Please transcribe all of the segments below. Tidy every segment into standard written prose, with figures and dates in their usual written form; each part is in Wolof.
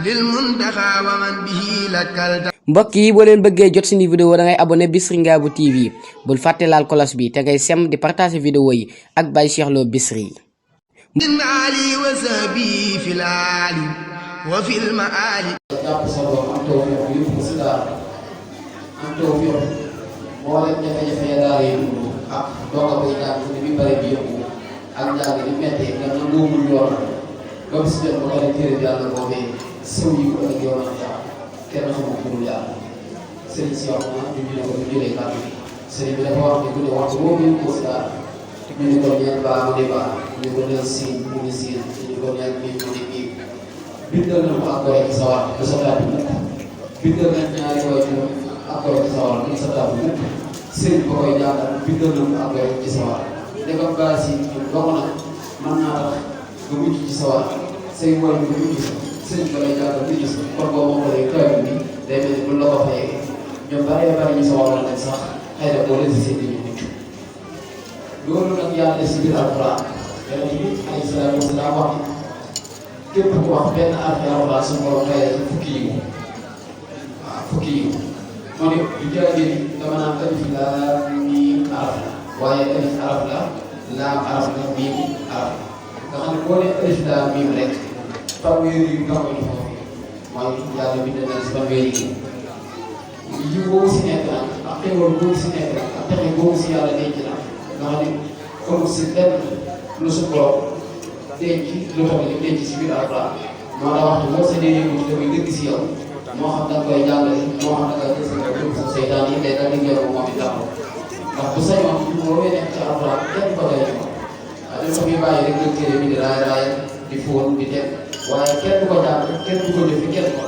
للمنتخى ومن به لك mbokk yi boo leen bëggee jot suñu vidéo da ngay abonné Bichri Ngabou TV bul fàtte laal cloche bi te ngay sem di partager vidéo yi ak Baye Cheikh Lo Bichri من علي وسبي في العالي وفي المآلي kenn xamul ku dul yàlla sëriñ si wax na ñu ne ko ñu jëlee kàddu sëriñ bi dafa wax ne bu dee waxtu boobu ñu ko si daal ñu ne ko ñeent baa mu ne baa ñu ko neel siin mu ne siin ñu ko neel bii mu ne bii bindal na mu ak gore ci sawar du sa tàbbi mukk bindal na ñaari waajur ak gore ci sawar du sa tàbbi mukk sëriñ ba koy jàngal bindal na mu ak gore ci sawar ndegam baa si bokk na mën naa tax nga mujj ci sawar say waajur nga mujj sëriñ ba lay jàngal nga gis kon boobu moo lay tooy bi day mel ni bu la ko fayee ñoom bari ñu sa waroon nañ sax xëy na boo leen si seen ñu mucc loolu nag yàlla si biir alxuraan yàlla bi alayhi salaatu wa salaam wax ni képp ku wax benn araf alxuraan su borom xëy na fukki yiw waaw fukki yiw moo ne du jaagee ni dama naan alif laam miim araf la waaye alif araf la laam araf la miim araf nga xam ne boo nee alif laam miim rek fanweeri yu nga koy foofu mooy yàlla bind na si fanweeri yi boobu si nekk nag ak xéwal boobu si nekk nag ak texe boobu si yàlla denc na nga xam ne comme si lenn lu su borom denc lu tax ñu denc si biir alxuraan moo tax waxtu boo sa dee yëngu dafay dëgg si yow moo xam da nga koy jàngale moo xam da nga gis nga dugg sa seytaan yi day daal di ngeen moom itam ndax bu sañoon boo nekk ci alxuraan kenn ko day ñëw waaye dafa muy bàyyi rek nga téere bi di raay di fóon di teg waaye kenn du ko jàng kenn du ko jëfe kenn ko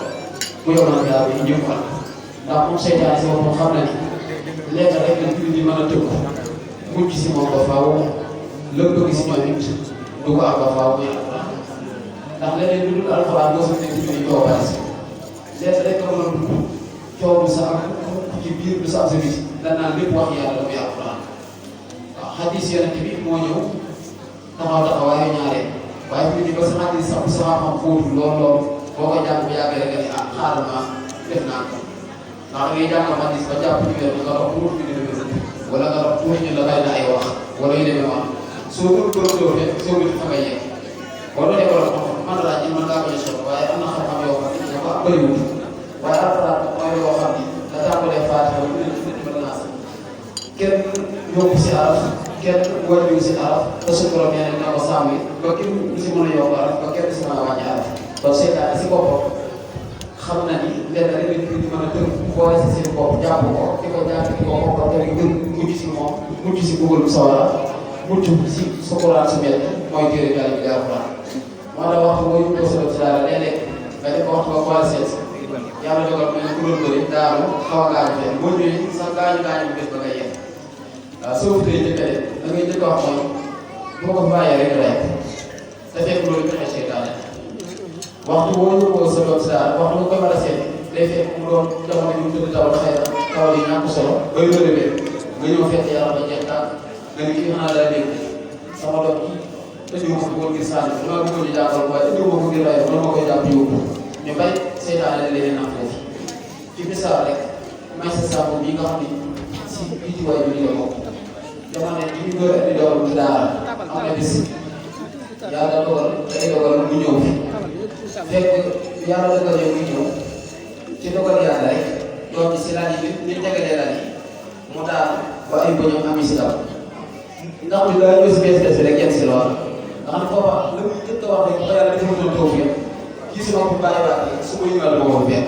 bu yomal yaa bi ñëpp la ndax moom seytaan si boppam xam na ni lekk rek la jullit ñi mën a tënk mucc si moom ba faaw lëpp bëgg si ñoom it du ko am ba faaw muy alxuraan ndax leneen lu dul alxuraan boo sa nekk jullit coow bari si lekk rek nga mën a dund coow du sa am ci biir du sa am sa biti danaa lépp wax yàlla muy alxuraan waaw xadis yonent bi moo ñëw taxawaayu ñaareel waaye fi mu ne ba sa xadis sax sama xam fóotu lool boo ko jàng bu yàggee rek nga ni ah xaaral ma def naa ko ndax da ngay jàng xadis ba jàpp ci wér nga dox tuuti ñu ne wala nga dox tuuti ñu la bàyyi na ay wax wala yu demee noonu soo ko doon rek soo ko fa nga yegg boo doonee ko man laa ji mën ngaa bañ a soxla waaye am na xam-xam yoo xam ne dafa bëriwul waaye alxuraan mooy yoo xam ni da tàmbalee Faatiha bu ne mën naa sax kenn yokku si araf kenn wàññiwu si araf te su borom nee na ko sàmm ba kenn du si mën a yokk araf ba kenn du si mën a wàññi araf kon seytaane si boppam xam na ni lenn rek nit ñi mën a tënk boole si seen bopp jàpp ko di ko jàpp di ko xool te gën mujj si moom mujj si bëggalu sawara mujj si sukuraat si mel mooy téere bi yàlla bi alxuraan moo tax waxtu boo yóbbu ko sa si daara léeg-léeg nga def waxtu ba boole seet yàlla dogal mel ne ku doon bëri daaru xaw a gaañu fenn boo ñëwee sax gaañu bés ba nga yegg waaw soo fi njëkkee da ngay njëkk a wax mooy boo ko bàyyee rek rek te fekk loolu joxe seytaane waxtu boo yóbboo sa doom si daara waxtu bu ko mën a seet day fekk mu doon jamono bi mu tëdd taw xëy na taw yi ñàkk solo bay lërëbee nga ñëw fekk yaram ba jeex tàkk nga ni kii xanaa daa dégg sama doom ji ëndiwu ma bëggoon ngir sànni dama bëggoon ñu jàngal waaye ëndiwu ma ko ngir ray dama koy jàpp yóbbu ñu bay seytaane la leen am foofu ci misaal rek may sa sàmm bi nga xam ni si biti waay bi la bokk jamono ji ñu gën a indi dogal ci daara am na bis yàlla dogal day dogal mu ñëw fekk yàlla dogal yow mu ñëw ci dogal yàlla rek doom ci si laaj yi ni tegalee laaj yi mu daal ba ay bëñam am si daw ndax bi daa ñëw si bees rek yem si lool nga xam ne foofa la muy njëkk a wax rek ba yàlla defal na taw yëpp kii si ma ko bàyyi waat su ma ñëwaat ma ko fekk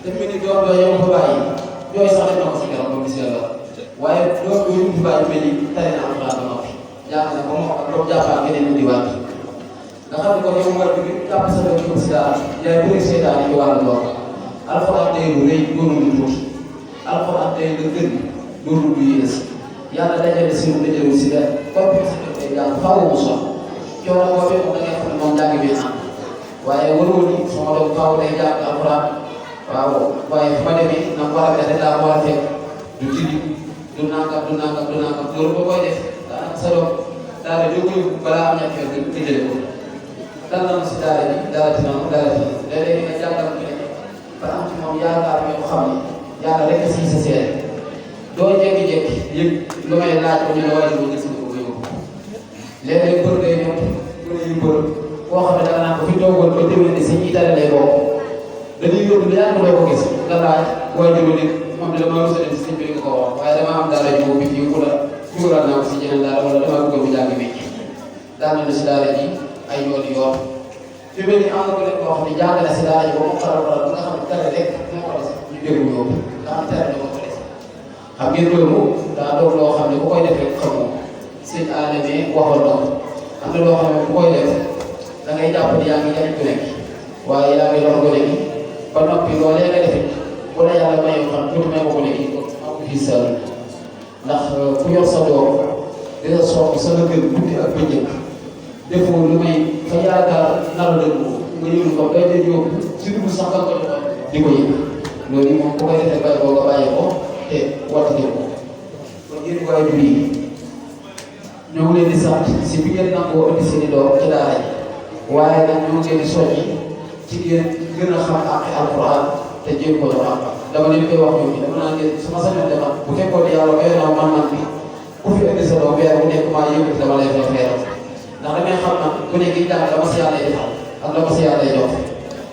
daf mel ni doom yooyu yow ko bàyyi yooyu sax def na ko si keroog ba gis yàlla waaye doom yooyu mu bàyyi mel ni tari na alxuraan ba noppi jàng na ba moo xam jàppaat ngeen indi waat nga xam ne kon yow mooy bi jàpp sa doom si daara yaay bëri seytaan yi wàllu lool alxuraan tey lu rëy doonul lu tuuti alxuraan tey la gën doonul lu yées yàlla dajale si mu dajale si benn comme que si dafay jàng faaw mu soxla coono boobee moom da ngay xam ne moom jàng bi am waaye warul ni sama doom faaw day jàng alxuraan waaw waaye fu ma demee na mu war a def daa war a fekk du tilim du nangam loolu boo koy def daanaka sa doom daara joo ko yóbbu balaa am ñàkk nga jëlee ko dal na ma si daara bi daara ci noonu daara ci léeg-léeg nga laaj ko ñu ne waaye dama gis nga ko yóbbu léeg-léeg bër day ñëw bër yu bër koo xam ne da nga naan ko fi toogoon ba déwén ni si ñi tare lay bokk dañuy yóbbu lu yàgg doo ko gis nga laaj waaye dama nit moom de dama rus a dem si sëñ bi nga ko wax waaye dama am daara ji boobu fii ku la dugalal naa ko si jeneen daara wala dama bëgg mu jàng métier daan na si daara ji ay yoon yoon fi mel ni am na ko leen koo xam ne jàng na si daara ji ba mu xaral xaral ba nga xam ne tere rek moo ko des ñu déglu ñoom nga xam tere ñoo ko des xam ngeen loolu daa doon loo xam ne bu koy def rek xamoo sëñ Adama waxoon na am na loo xam ne bu koy def da ngay jàpp ni yaa ngi jariñ ku nekk waaye yaa ngi lor gone gi ba noppi loolee nga defit bu la yàlla mayoo xam tuuti may ko gone gi ko am fii sa ndax ku yor sa doom dina soog sa la gën guddi ak bëccëg defoo lu may fa yaakaar nar la nga yëngu ko bay day yóbbu si dugub sax nga ko joxoon di ko yëg loolu moom bu koy defee bay boo nga bàyyi ko te wattu ko kon yéen waajur yi ñoo ngi leen di sant si bi ngeen nangoo indi seen i doom ci daara ji waaye nag ñoo ngi leen di soññi ci ngeen gën a xam ak alquran te jéem ko jox am dama leen koy wax ñoom dama naan leen su ma sañoon demal bu fekkoon ne yàlla may na man bi ku fi indi sa doom weer bu nekk maa yëkkati dama lay fay xeeral ndax damay xam nag ku nekk yi jàng dama si yàlla defal ak dama si yàlla jox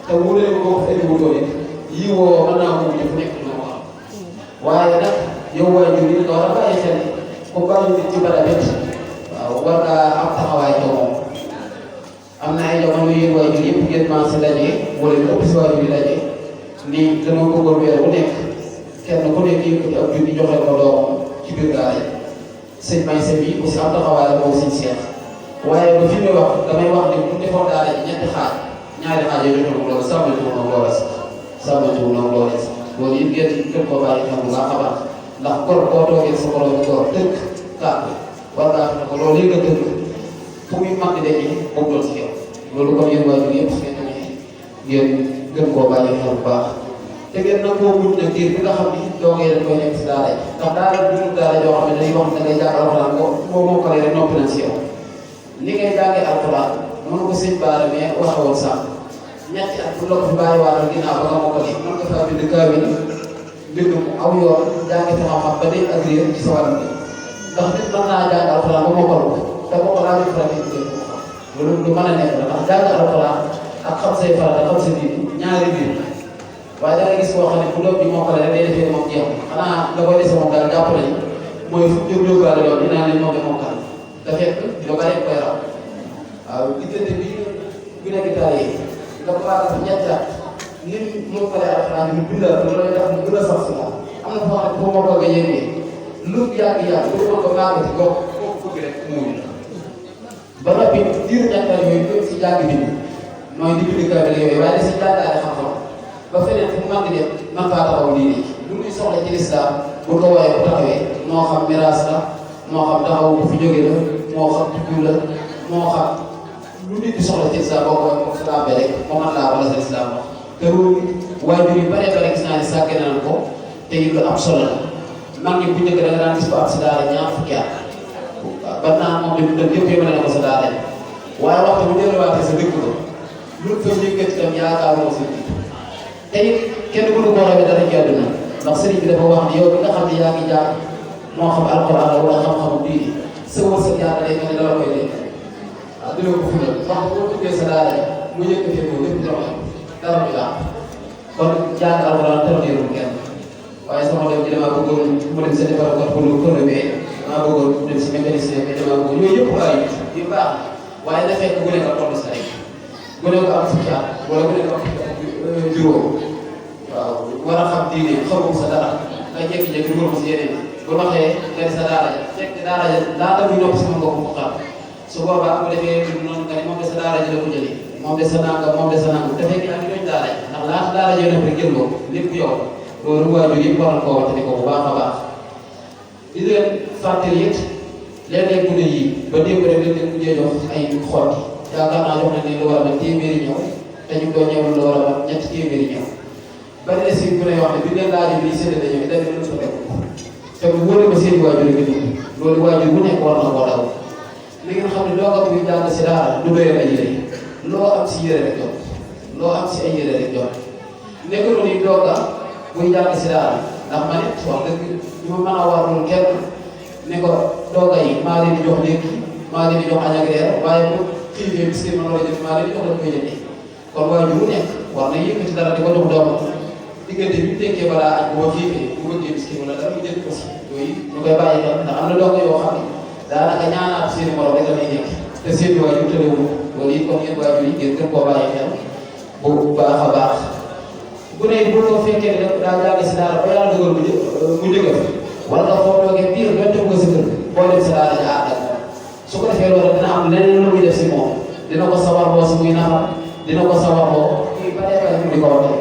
te wóoree ko boo ko indi wutoo nit yii woo mën naa ko wute fu nekk dina ko am waaye nag yow waajur yi nga war a bàyyi xel ku bàyyi nit ci barab it waaw war ngaa am taxawaay ca moom am na ay jamono yéen waajur yëpp ngeen maa si daje wala ñu ëpp si waajur yi daje nii dama bëggoon weer bu nekk kenn ku nekk yëkkati ab junni joxe ko doomam ci biir daara yi sëñ may sëñ bi aussi am taxawaay la moom sëñ Seex waaye ba fi may wax damay wax ne bu ñu defoon daara ji ñetti xaaj ñaari xaaj yi joxe ko loolu sàmmatiwul noonu loola sax sàmmatiwul noonu loola sax loolu it ngeen gën koo bàyyi xel bu baax a baax ndax góor boo toogee sa borom góor tënk kàddu war ngaa xam ne ko loolu yi nga tënk fu muy mën di dañuy moom doon si yow loolu kon yéen waajur yëpp su ngeen demee ngeen gën koo bàyyi xel bu baax te ngeen nangoo muñ nag diir bi nga xam ni doogee dañ koy nekk si daara yi ndax daara bi dugub daara joo xam ne dañuy wax ne da ngay jàng alxuraan boo mokkalee rek noppi nañ si yow li ngay jàngee alxuraan mën ko sëñ Baara mais waxewoon sànq ñetti at bu la ko fi bàyyiwaatal ginnaaw ba nga mokkali mën nga faa bind kaamil bind mu aw yoon jàngi fi xam-xam ba day agréé ci sa wàllu bi ndax nit mën naa jàng alxuraan ba mokkal ko te mokkal laa ñu faral di dégg loolu lu mën a nekk la ndax jàng alxuraan ak xam say farata xam sa diine ñaari biir waaye da ngay gis koo xam ne bu doom bi mokkale rek day defee moom jeex xanaa da koy dese moom daal jàpp nañu mooy fu jóg jógaale yoon dinaa leen moom de mokkal te fekk lu bari koy raw waaw diggante bi bu nekk taal yi nga baax a ñetti at nit mu ko lay alxuraan ñu bindal loolu tax mu gën a sax si moom am na foo xam ne foo moo ko nga yéegee lu yàgg-yàgg bu ma ko maagati boo ko bëgg rek muuñ ba noppi diir ñettal yooyu yëpp si jàng bi mooy di bind kaamil yooyu waaye si jàngaale xam-xam ba feneen fu mu mën di dem man faa taxaw lii nii lu muy soxla ci lislaam bu ko woowee bu taxawee moo xam miraas la moo xam taxaw bu fi jóge la moo xam jublu la moo xam lu nit di soxla ci lislaam boo ko woowee ko làmbee rek moo mën laa wala sa lislaam wax te loolu waajur yu bare bare gis naa ne sàkke naan ko te it lu am solo la mag ñi bu njëkk da nga daan gis ko am si daara ñaar fukki at ba naa moom dem dem yëpp yemale na ko sa daara waaye waxtu bu delluwaatee sa dëkk ba lu fa yëkkati tam yaakaaroo si te it kenn mënu koo xamee dara ci àdduna ndax sëriñ bi dafa wax ne yow bi nga xam ne yaa ngi jaar moo xam alquran la wala xam-xamu diini sa wërsëg yàlla day mel ni dara koy dégg waaw dina ko fulal wax boo tuddee sa daara mu yëkkatee ko lépp dara du yàq kon jàng alquran tërdeerul kenn waaye sama doom ji damaa bëggoon mu dem sa defaraat pour lu relevé damaa bëggoon mu dem si mécanicien mais damaa bëggoon yooyu yëpp ay yu baax waaye na fekk bu nekk toll sa rek bu nekk am fukki at wala bu nekk am fukki at juróom waaw war a xam diine xamul sa dara nga jékki-jékki dugal ko si yeneen bu waxee nga sa daara ja fekk daara ja laata muy nopp sama mbokk mu xam su boobaa bu defee noonu nga ne moom de sa daara ji la ko jëlee moom de sa nangam moom de sa nangam te fekk yaa ngi doon daara ji ndax laata daara ji yëpp rek jël ko lépp yow loolu waajur yëpp war na koo waxtaanee ko bu baax a baax di leen fàttali it léeg-léeg gune yi ba démb rek dañ leen mujjee jox ay xotti yaakaar naa jox nañ leen lu war a mel téeméeri ñëw te ñu doon ñëwul lu war a mel ñetti téeméeri ñëw bari na si gune yoo xam ne bi leen laajee bi ñu séddale ñëw dañ leen ko teg te bu wóoree ba seen waajur yi nga loolu waajur bu nekk war na koo daw li ngeen xam ne doo ko muy jàng si daara du doyal ay yére loo am si yére rek jot loo am si ay yére rek jot nekkul ni doog a muy jàng si daara ndax man it wax dëgg ñu ma mën a war loolu kenn ne ko dooga yi maa leen di jox léegi maa leen di jox añ ak reer waaye bu xiifee bis ma loolu jënd maa leen di jox la koy jëndee kon waajur bu nekk war na yëkkati dara di ko jox doomam diggante bi mu tekkee balaa añ bu ma xiifee bu bëggee bis wala dara mu jënd ko si yooyu ñu koy bàyyi xel ndax am na dooga yoo xam ne daanaka ñaanaat seeni morom rek la may nekk te seeni waajur tëlewul loolu it comme yéen waajur yi ngeen gën koo bàyyi xel bu baax a baax bu ne bu loo fekkee ne daa jàng si daara ba yàlla dugal mu dëgër wala nga foo toogee biir donte nga sa kër boo dem si daara ja ànd ak moom su ko defee loolu dina am leneen lu muy def si moom dina ko sawar boo si muy naxam dina ko sawar boo kii ba dee ba di ko waxee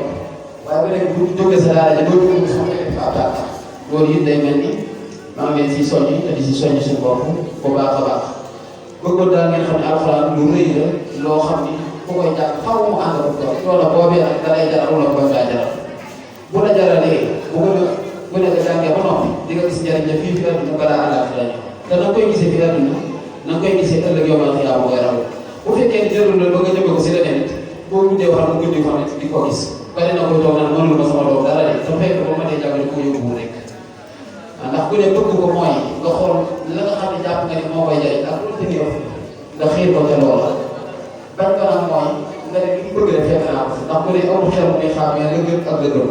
waaye bu nekk bu jógee sa daara ja doo dugg sama def ab loolu it day mel ni maa ngi leen si soññi te di si soññi suñu bopp bu baax a baax bëggoon daal ngeen xam ne alxuraan lu rëy la loo xam ni ku koy jàng xaw mu ànd ak doom loolu boobee nag da lay jaral wala koy daa jaral bu la jaralee bu ko nekk jàngee ba noppi di nga gis njëriñ la fii fi àdduna balaa àllaaxira la te na nga koy gisee fi àdduna na nga koy gisee ëllëg yow ma xiyaam koy raw bu fekkee ne jarul la ba nga jëme ko si leneen it boo guddee wax mu guddi fan di ko gis bari na koy toog naan mënul ma sama doom dara de te fekk ba ma dee jàng ko yóbbu rek ndax ku ne bëgg ko mooy nga xool la nga xam ne jàpp nga ni moo koy jëriñ ak lu tënk nga xiir ko ca loola bañ ko nag mooy nga ne li mu bëgg rek fekk naa ko ndax ku ne amul xel muy xaamee la gën ak la gën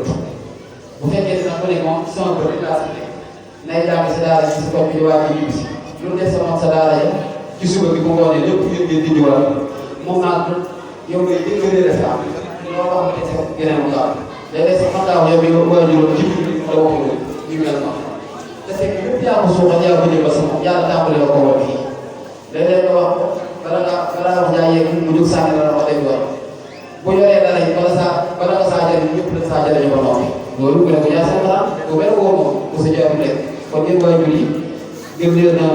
bu fekkee dina ku ne moom sama bët laa si nekk nay jàng si daara si koñ bi di waaj a ñibbi si lu des sa moom sa daara ya ci suba bi bu ngoonee lépp yëpp ngeen di ñëwaat moom naa yow ngay jël a am loo wax ne sa geneen mu gaaw léeg-léeg sax man daa wax yow mi waajur ci biir da waxul ñu mel noonu te fekk lépp yaa ko suuxal yaa ko jëmbal sa moom yàlla tàmbale la ko woon fii léeg-léeg nga wax ko balaa wax jaa yegg mu jóg sànni la wax dëgg war bu yoree dara yi bala nga saa jëriñ ñëpp la saa jëriñu ba noppi loolu bu ne ko yaa sa xalaat bu mel woo moom bu sa jaarul rek kon yéen waajur yi gën leen a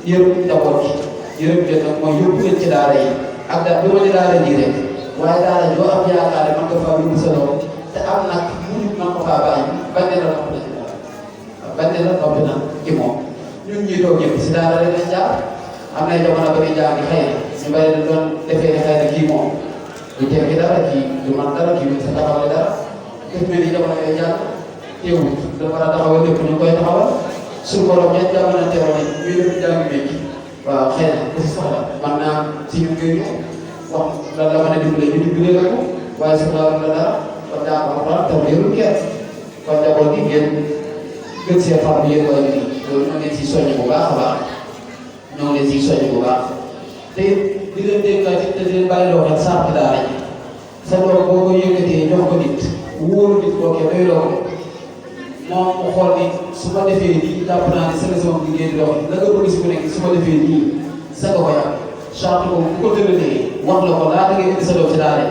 yërëm njaboot yi yërëm leen nag mooy yóbbu leen ci daara yi ak daal du ma ne daara ji rek waaye daara joo am yaakaar ne man nga faa yóbbu sa doom te am nag mujj man ko faa bàyyi bañ ne la noppi na ci moom bañ ne la noppi na ci moom ñun ñuy toog ñëpp si daara rek lañ jaar am na jamono ba muy jàng xëy na ñu bari dañ doon defee ne xëy na kii moom du tekki dara kii du man dara kii du sa taxawale dara def mel ni jamono yooyu jàng teewul dafa war a taxawal lépp ñu koy taxawal suñu borom ñett jamono teewal yi ñuy def jàng métti waaw xëy na ku si soxla man naa si ñu koy ñëw wax lan la mën a dimbale ñu dimbale la ko waaye soxla la dara kon jàng alxuraan tam yorul kenn kon njaboot gi ngeen gën see farlu yéen waaye nii loolu ñoo leen si soññ bu baax a baax ñoo ngi leen siy soññ bu baax te di leen déggaat it te di leen bàyyi loo xel sàrti daara ji sa doom boo ko yëkkatee jox ko nit wóoru nit kookee doy loo ko moom mu xool ni su ma defee nii jàpp naa ne sama sama liggéey di dox la nga bëgg si ku nekk su ma defee nii sa nga koy am charte boobu bu ko tëralee wax la ko laata ngay indi sa doom ci daara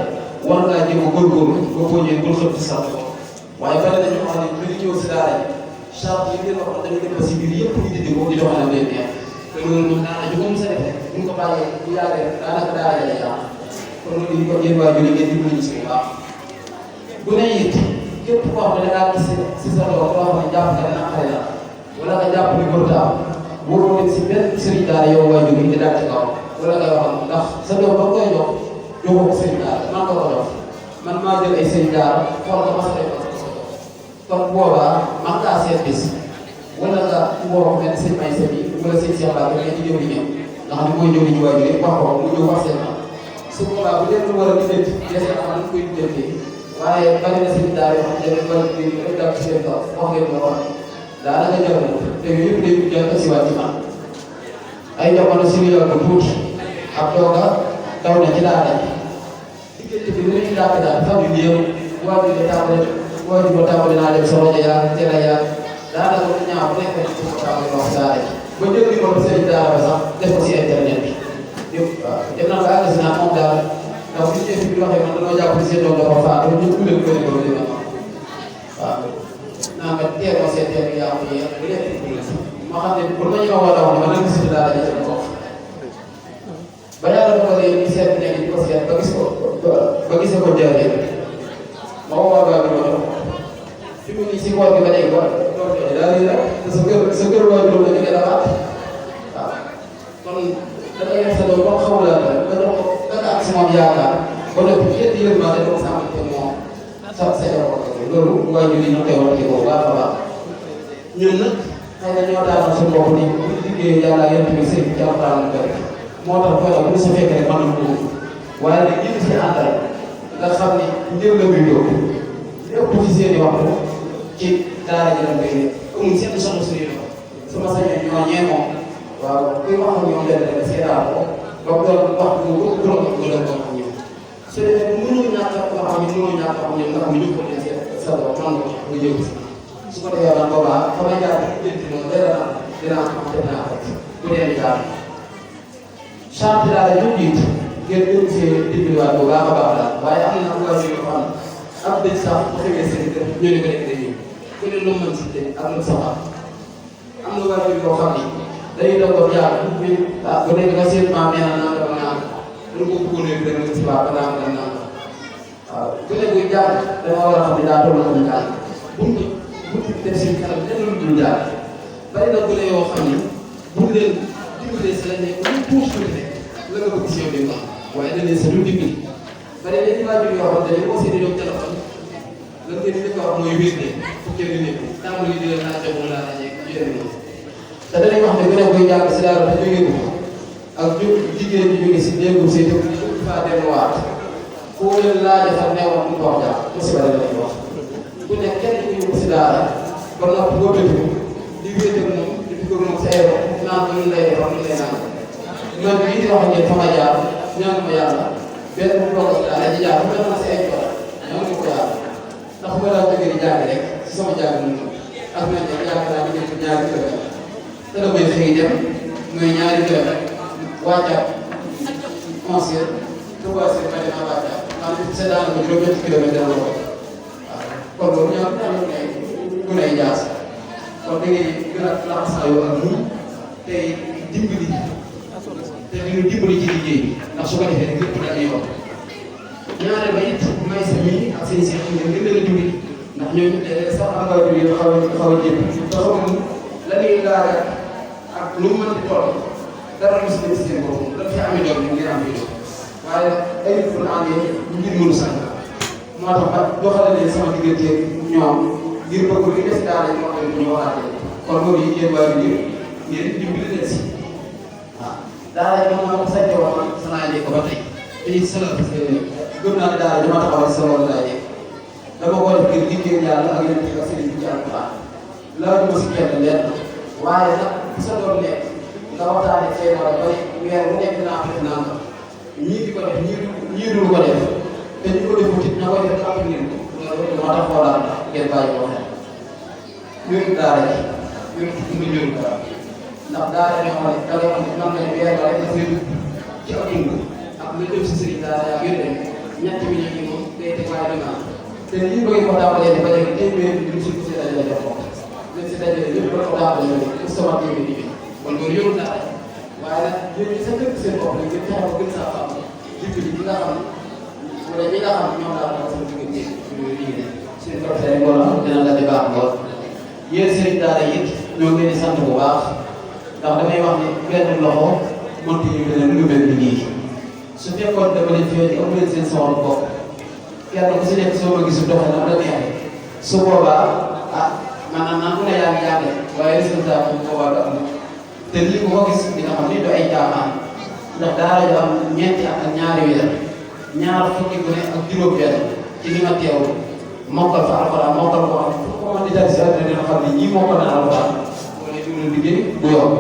war ngaa jéem a góorgóorlu ba boo ñëwee bul xëpp ci sant ko waaye bari nañu xam ne ñu ngi ñëw si daara ji charte yi ngeen wax dañu dem ba si biir yëpp ñu dindi ko di doxal leen neex te loolu moom daanaka ju ko mos a defee bu ñu ko bàyyee bu yàggee daanaka daara ja lay am kon loolu yi ko yéen waajur yi ngeen di mën si bu baax bu ne it képp koo xam ne da ngaa gis si sa doom loo xam ne jàpp nga ne naqare la wala nga jàpp ni góor taam boo dem si benn sëriñ daara yow waajur yi di daal ci kaw wala ngay wax ndax sa doom ba koy jox joxoo ko sëriñ daara man ko ko jox man maa jël ay sëriñ daara xool nga mas a def kon boobaa man ngaa seet bis wala nga woo mel sëñ may sa bi wala sëñ Cheikh Ba nga ci jëw di ñëw nga xam ne mooy jëw di ñu waajur yëpp wax ko mu ñëw wax seen ma su boobaa bu dee lu war a lijjanti dese na xam koy lijjanti waaye bari na sëñ daara yoo xam ne bari bi rek dal ci seen kaw wax ngeen ko wax daanaka jël na te yëpp day jël asiwaat ci man ay jamono si yàgg ko tuuti ab dooga daw na ci daara ji diggante bi lu ñu dàq daal fan yu néew waajur ba tàmbali naa dem sa rajo yaa télé yaa daanaka lu ñaaw bu nekk ci ko tàmbali wax daara ji ba jël ni ko sëriñ daara ba sax def ko si internet bi yëpp waaw dem na ba àgg si naa moom daal ndax bu ñu bi waxee man dañoo jàpp ni seen doom dafa faatu ñu tuddee ko ne loolu dina waaw naa nga teel ma seen teel yaa ko yéex bu nekk ma xam ne pour ma ñëw war a wax ne man nag gis daara ji sama bopp ba yàlla dogalee ñu seet nekk di ko seet ba gis ko ba gisee ko jaaree ma woo waa bi ma jox fi mu nii si koor bi ba léegi war daal di la sa kër waajur la ñu gën a baat waaw kon da ngay def sa doom ba xamul la nga jox ko nga ak si moom yaakaar ba noppi kenn yërmande doo sàmm te moom sa njaboot loolu waajur yi ñu koy wax di ko baax a baax ñun nag xëy na ñoo daanaka suñu bopp ni bu liggéey yàlla yéen tamit sëñ bi ci alxuraan la moo tax koy bu sa fekkee rek mën na ko waaye nag ñi si àndal nga xam ni njël la muy yóbbu lépp ci seen i waxtu ci daara ji la koy amul seen soxla suñu yoon sama sañoon ñoo ñee moom waaw kuy wax ak ñoom lenn rek seetaan ko ba doon wax bu juróom ak gën a ko ak ñoom su defee mënoo ñàkk a wax ak ñoom mënoo ñàkk a wax ñoom nga xam ne ñu ko leen sa bopp man nga nga jëw si su ko defee nag boobaa fa may jaar jënti noonu dinaa am dinaa ko bu dee jaar charte daal ñu jiit ngeen gën see dimbiwaat bu baax a baax daal waaye am na waa yoo xam ab dëj sax bu xewee seen kër ñu ne ko nekk dañuy ku ne lu mën si dëj ak lu saxaat am na waa yoo xam ni dañuy doog a jaar bu nekk nga seen maam nee na naa dama naan lu ko bëggoon a dem si baax ba naan dem naan waaw ku ne buy jaar dama war a xam ne daa toll na jaar buñ def seen kanam lenn lu dul jaar bari na ku ne yoo xam ni buñ leen dimbalee si la nekk lu tuuti rek la nga bëgg si yow di ko am waaye dañ leen sa lu dimbali bari na ci waajur yoo xam ne boo seetee ñoom téléphone lan ngeen di njëkk a wax mooy wér de fu kenn nekk tàmbali di leen laajte wala laajte yu demee noonu te danañ wax ne gën a koy jàng si daara te jógee ko ak jigéen ñi jóge si néegum si te faa delluwaat foo leen laaj sax neewoon mu ko wax jàng musiba la lañ wax ku nekk kenn ku yóbbu si daara ba noppi boo bëgg di wéetal moom di ko moom sa aéro naan ko ñu lay defar ñu lay naan man bii di wax ngeen fa ma jaar ñaan ma yàlla benn bu doog si daara ji jaar bu mel na si ay tool ñaan ko yàlla ndax ma daa jógee di jàng rek si sama jàng noonu ak man de jàng naa di jël ñaari kilomètre te damay xëy dem mooy ñaari kilomètre wàccaat 11 heures 3 heures ma dem a wàccaat xam ne c'est daanaka juróom-ñetti kilomètre dama ko waaw kon loolu ñoom ñu lay jaas kon da ngay gën a laxasaayoo ak ñun tey dimbali te ñu dimbali ci liggéey bi ndax su ko defee rek lépp dañuy wax ñaareel ba it may sa ñii ak seen seex ngeen gën leen a dimbali ndax ñooñu sax am nga jógee xaw a jéem te xamuñu la ñuy laaj ak lu mu mën di toll dara lu si dem si seen bopp dafa fi amee doom ñu ngi am doom waaye ay nit fu ñu àndee ngir mënu sax moo tax ba doxale leen sama diggante ñoom ngir bëgg li des daal di wax ñu waxaatee kon loolu yi yéen waa bi ngeen dimbali leen si waaw daara yi moom moo sañte wax man sanaa ko ba tey dañuy sala parce que gëm naa ne daara dama taxawal sa loolu laa nekk dama ko def ngir liggéey yàlla ak yéen ak sëriñ bi ci alquran laa duma si kenn leen waaye nag sa doom nekk nga waxtaanee seen wala bay weer bu nekk naa def naa ko ñii di ko def ñii dul ko def te ñu ko defu ci ña koy def xam ngeen ko loolu moo tax xoolaat ngeen bàyyi ko xel wéru daara ji wéru ci wéru daara ndax daara ñoo xam ne da ngay xam ne man nga ne weer ba rek nga seen ci ak dund ak lu dem si sëriñ daara yaa ngi dem ñetti millions yi moom day teg waaye dama te lii bëgg ko tàmbalee ba léegi téeméer bi ñu si si dajale def ko léegi si dajale lépp ba ko tàmbalee pour sama téeméer di kon loolu yorul daara waaye nag yéen sa dëkk seen bopp la ngeen fexe ba gën saa xam jikko ji ñi nga xam wala ñi nga xam ñoom daal moo sama diggante yooyu liggéey seen professeur yi wala dina la di baax lool yéen sëriñ daara it ñoo ngi leen di sant bu baax ndax damay wax ne benn loxo mënut ñu gën a lu mel ni nii su fekkoon dama leen fi indi amu leen seen sama bopp kenn ku si nekk soo ma gisul doxee na la neexee su boobaa ah maanaam naan ku ne yaa ngi yàgg waaye résultat bi boobaa du am te lii ku ko gis di nga xam ni du ay caaxaan ndax daara ju am ñeenti at ak ñaari weer ñaar fukki gune ak juróom-benn ci li ma teew mokkal fa alxuraan mokkal ko xam fu ko mën di dal si àddina dina xam ne ñii mokkal na alxuraan wala ñu ngi liggéey bu yomb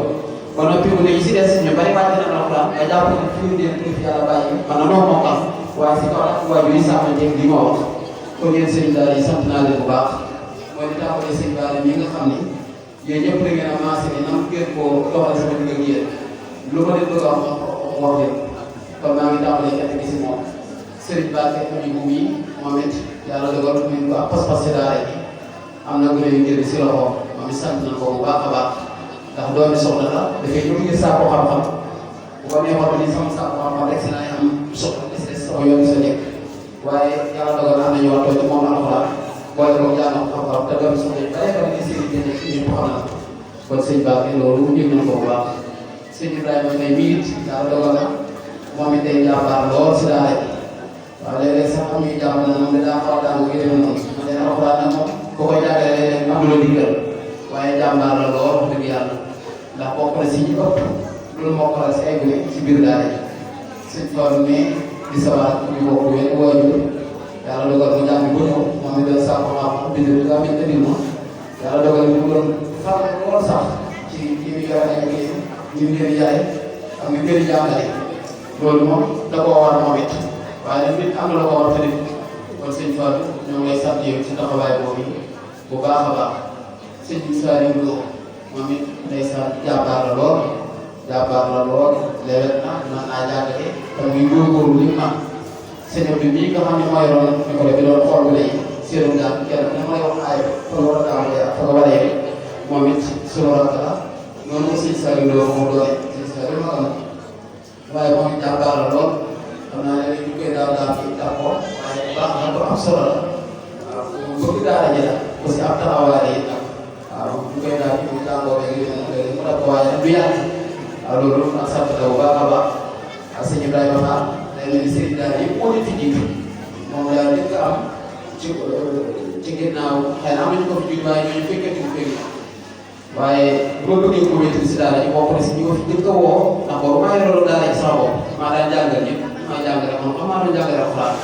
ba noppi mu ne ñu si des ñu bari wàcc na alxuraan nga jàpp ne fi mu ne fi yàlla bàyyi man na noo mokkal waaye si kaw ak waajur yi sàmmanteeg li ma wax kon yéen sëriñ daara yi sant naa leen bu baax mooy di tàmbalee sëriñ daara mi nga xam ni yéen ñëpp da ngeen a maase ni nam ngeen koo doxal sama digg ak yéen lu ma leen bëgg a wax leen kon maa ngi tàmbalee kenn gi si moom Serigne Ba ak ñu bu yi moom it yàlla dogal ñu ko pas-pas si daara ji am na gune yu njëriñ si loxo moom it sant na ko bu baax a baax ndax doomi soxla la dafay lu ngir saako xam-xam bu ko neexoon ni sama saako xam-xam rek si laay am soxla des sama yoon sa nekk waaye yàlla dogal am nañu waxtoo ci moom alxuraan boole ko jàng xam-xam te doomi soxla yi bare bare ni sëriñ bi nekk ñëpp xam na kon sëñ Ba loolu yëg nañ ko bu baax sëñ Ibrahima may miit yàlla dogal na moom it day jàmbaar lool si daara ji waaw léeg-léeg sax am ñuy jàpp na moom daa xaw a daal gi demee noonu ma ne alxuraan nag moom boo koy jàngalee léeg-léeg am lu digal waaye jàmbaar la lool bokk na si ñi ëpp loolu mokkal si ay gune si biir daara ji sëñ Fallou mais di sabaat ñu bokk wenn waajur yàlla dogal mu jàng bu ñëw moom mi doon sàkku xam-xam bind bi daa mel ne ma yàlla dogal mu doon farlu lool sax ci li muy yore ay gune ñu ngi leen yaay ak ñu gën a jàngale loolu moom da koo war moom it waaye nag nit am na la ko war tamit kon sëñ Fallou ñoo ngi lay sant yow ci taxawaay boobu bu baax a baax sëñ Saliou Lo moom it ndeysaan jàmbaar la lool léeg na mën naa jàngale te muy góorgóorlu li mu am sëñ bi bii nga xam ne mooy roon ñu ko def di doon xool bu lay séeréer daal kenn ku ne ma lay wax aay fa nga war a tàmbalee ak fa nga war a yegg moom it sunu rakk la noonu ko sëñ Saliou Lo moo doole sëñ Saliou ma am waaye moom it jàmbaar la lool xam naa ne ñu koy daal fi tàppoo waaye baax na ko am solo la waaw bëgg daara ji la aussi am taxawaay yi nag waaw ñu koy daal di tàngoo rek mu def ko waaye du yàgg waaw loolu ak sant la bu baax a baax ak sëñ Ibrahima Fall day mel ni sëriñ daal yëpp moo leen fi jiitu moom daal dëgg am ci ginnaaw xëy na am nañu ko fi jiitu waaye ñooñu fekkee ñu fekk waaye bu ma bëggee ko wéetal si daara ji bokk na si ñi ko fi dëgg a woo ndax boobu maa ngi loolu daara ji sama bopp maa daan jàngal ñëpp maa jàngale moom xam maa doon jàngale alxuraan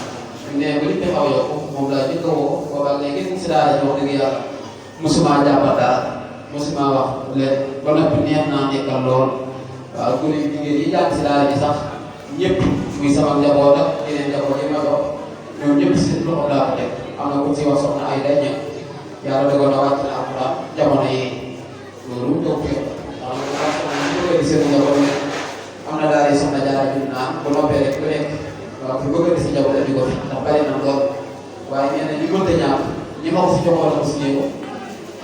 ne ba li xaw yokku moom daal dëgg a woo boobaag léegi si daara ji wax dëgg yàlla mosuma jàppal dara mosuma wax leen ba noppi neex naa nekkal lool waaw gune yu jigéen yi jàng si daara ji sax ñëpp muy sama njaboot ak yeneen njaboot yi ma dox ñoom ñëpp si loxo laa ko teg am na ku si wax soxna ay daññe yàlla dogal na wàcc na alxuraan jamono yi loolu toog fi bëgg di seen njaboot ne am na daal yi soxna jaara ju naan bu noppee rek ku nekk waaw fi bëgg di si njaboot andi ko fi ndax bari na lool waaye nee na ñi mënta ñàkk ñi ma ko si joxoon ko si ñëw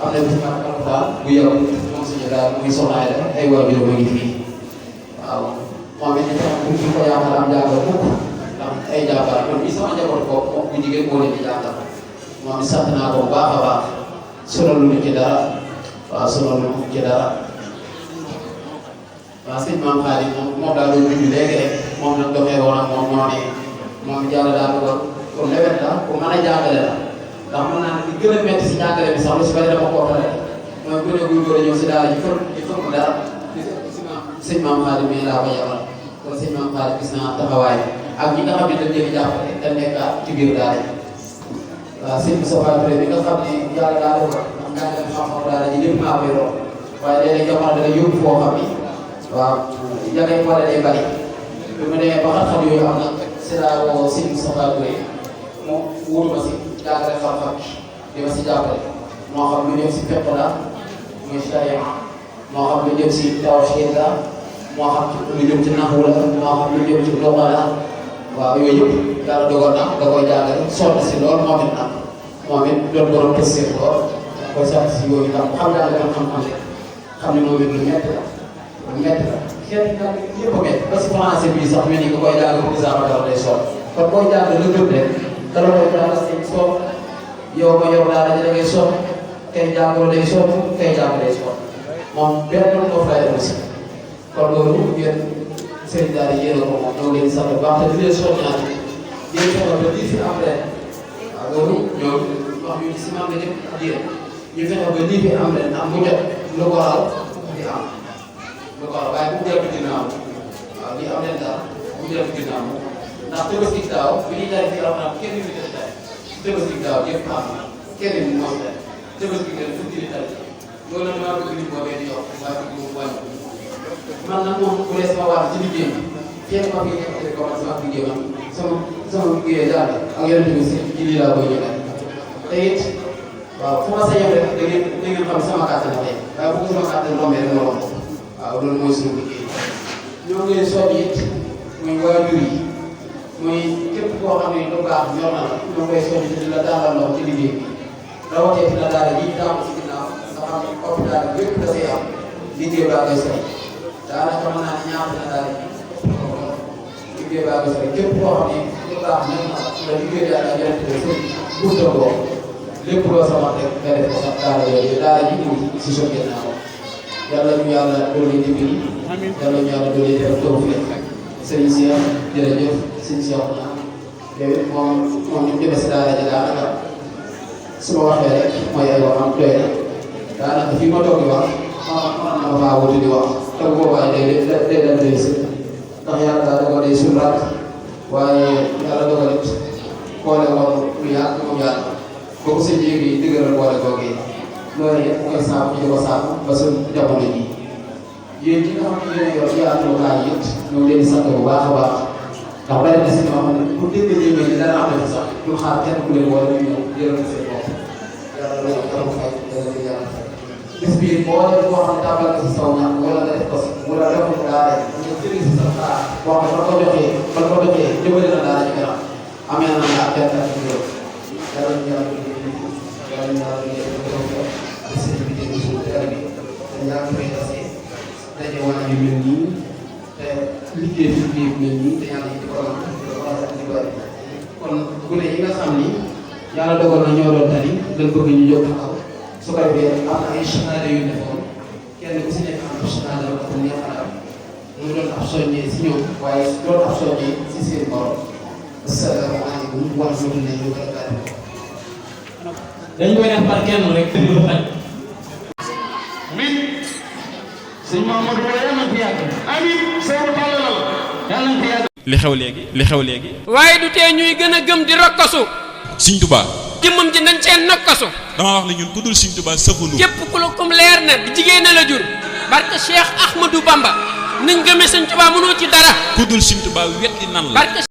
am na bis mag alxuraan bu yow moom suñu daal muy soxna ay def ay waajur ma ngi fii waaw moom it ñu tax ñu ko yaakaar am jàngal mukk ndax ay jàmbaar man mii sama njaboot bopp moom bu jigéen moo leen di jàngal moom it sant naa ko bu baax a baax sonal lu ñu ci dara waaw sonal lu ñu ci dara waaw sëñ Maam Xaadim moom daal doon junj léegi rek moom nag doxee woon ak moom moo ne moom jàll daal ko pour lewet la pour mën a jàngale la ndax mën naa ne li gën a métti si jàngale bi sax lu si bari dama ko waxee mooy bu ne guy door a ñëw si daara ji fër dara sëñ Maam Xaadim mii laa ko yabal kon sëñ Maam Xaadim gis naa taxawaay ak ñi nga xam ne dañ leen jàppale te nekkaat ci biir daara ji waaw sëñ Moustapha Touré bi nga xam ne yàlla daa def ndax njàngale xam-xam daara ji lépp maa koy roon waaye léeg-léeg jamono dana yóbbu foo xam ni waaw jagay wala day bari bi ma demee ba xam-xam yooyu am na si laa woo sëñ Moustapha Touré mu wutu ma si jàngale xam-xam di ma si jàppale moo xam lu jëm si fiqh la muy charia moo xam lu jëm si tawhiid la moo xam lu jëm ci nahwu la moo xam lu jëm ci lugha la waaw yooyu yëpp yàlla dogal na da koy jàngale sonn si lool moom it nag moom it doon borom pëstéef lool da koy sant si yooyu ndax xam jàngale xam-xam rek xam ne moom it lu métti la kenn nag yëpp a métti ba si français bii sax mel ni nga koy jàng pour exemple dara day sonn kon booy jàng lu gëm rek dara koy jàngal si sonn yow ma yor daara ji da ngay sonn kay jàngoo day sonn kay jàng day sonn moom benn moo fay aussi kon loolu ngeen sëriñ daara yi yéen a ko moom ñoo ngi leen di sant bu baax te di leen soññaat di leen fexe ba lii fi am ren waaw loolu ñoom wax yu si man nga jëm diir ñu fexe ba lii fi am ren am mu jot lu ko raw di am lu ko raw waaye bu mu dellu ginnaaw waaw lii am ren daal bu mu dellu ginnaaw ndax Tabaski daaw bi ñuy jaay fii am naa kenn yu def tey Tabaski daaw yëpp am na kenn yu moom tey Tabaski ngeen fukki li tey loolu nag maa bëgg nit boobee di yokk waaye bëgg mu wàññi man nag moom bu dee sama wàll ci liggéey bi kenn ma ngi commencé ak liggéey man sama liggéey daal ak yeneen tamit si ci lii laa koy ñëwee te it waaw fu ma sañoon rek da ngeen xam sama kàttan la tey waaye bu ko sama kàttan rombee rek ma romb waaw loolu mooy suñu liggéey ñoo ngi leen soññ it muy waajur yi muy képp koo xam ne lu baax ñor na la ñoo koy soññ te di la dalal loxo ci liggéey bi rawatee fi la daara ji taamu si ginnaaw nga xam ne hôpital bi yëpp da see am liggéey baa koy soññ daanaka mën naa ne ñaata na daal di liggéey baa koy soññ képp koo xam ne lu baax ñor na la liggéey daal ak yeneen te sëñ bunta boo lépp loo sama rek nga def ko sax daara yooyu daara ji ñëw si suñu ginnaaw yàlla ñu yàlla doole dimbali yàlla ñu yàlla doole def tawfiq sëriñ Cheikh jërëjëf sëriñ Cheikh na yow it moom ñu demee si daara ji daanaka su ma waxee rek mooy ay waxam doy na daanaka fii ma toog di wax man na ma faa wuti di wax te bu boobaa day dem day sëñ ndax yàlla daa dogal day suñu rakk waaye yàlla dogal it boole woon lu yàgg moom yàlla boo ko sëñ yi dëgëral boole googu loolu yëpp mu koy saabu ñu di ko saabu ba suñ jamono jii yéen ñi nga xam ne yéen yor yaatukaay yi it ñoo ngi leen di sant bu baax a baax ndax bari na si ñoo xam ne bu déggee ñëwee ni dana am def sax ñu xaar kenn ku leen wala ñu ñëw jëral seen bopp yàlla loolu dara fay dana ko yàlla fay bis bii boo dee boo xam ne tàmbal nga si saw ñax wala nga def ko si wala def ko daara nga jëlee si sa xaar boo xam ne ba ko joxee jëmale na daara ci kanam amee na la ak benn ak juróom yàlla ñu yàlla ñu yàlla ñu yàlla daje waa yu mel nii te liggéey bi liggéey bu mel nii te yàlla yi di ko am di ko kon gune yi nga xam ni yàlla dogal na ñoo doon tari dañ bëgg ñu jóg taxaw su ko defee am na ay shahada yu defoon kenn ku si nekk am shahada la ko neex a mu doon ab soññee si ñoom waaye doon ab soññee si seen borom. asalaamaaleykum wa rahmatullahi wa barakaatuh. dañ koy def par kenn rek te du xaj. sëñ Mamadou yàlla na fi yàgg amiin sëñ Talla yàlla na fi yàgg. li xew léegi. waaye du tee ñuy gën a gëm di rokkasu. Sëñ Tuubaa. jëmmam ji nañ cee nokkasu. dama wax ne ñun ku dul Sëñ Tuubaa sëfunu. képp ku la kum leer na jigéen na la jur. barke Cheikh Ahmadou Bamba. nañ gëmee Sëñ Tuubaa mënoo ci dara. ku dul Sëñ Tuubaa wetti nan la.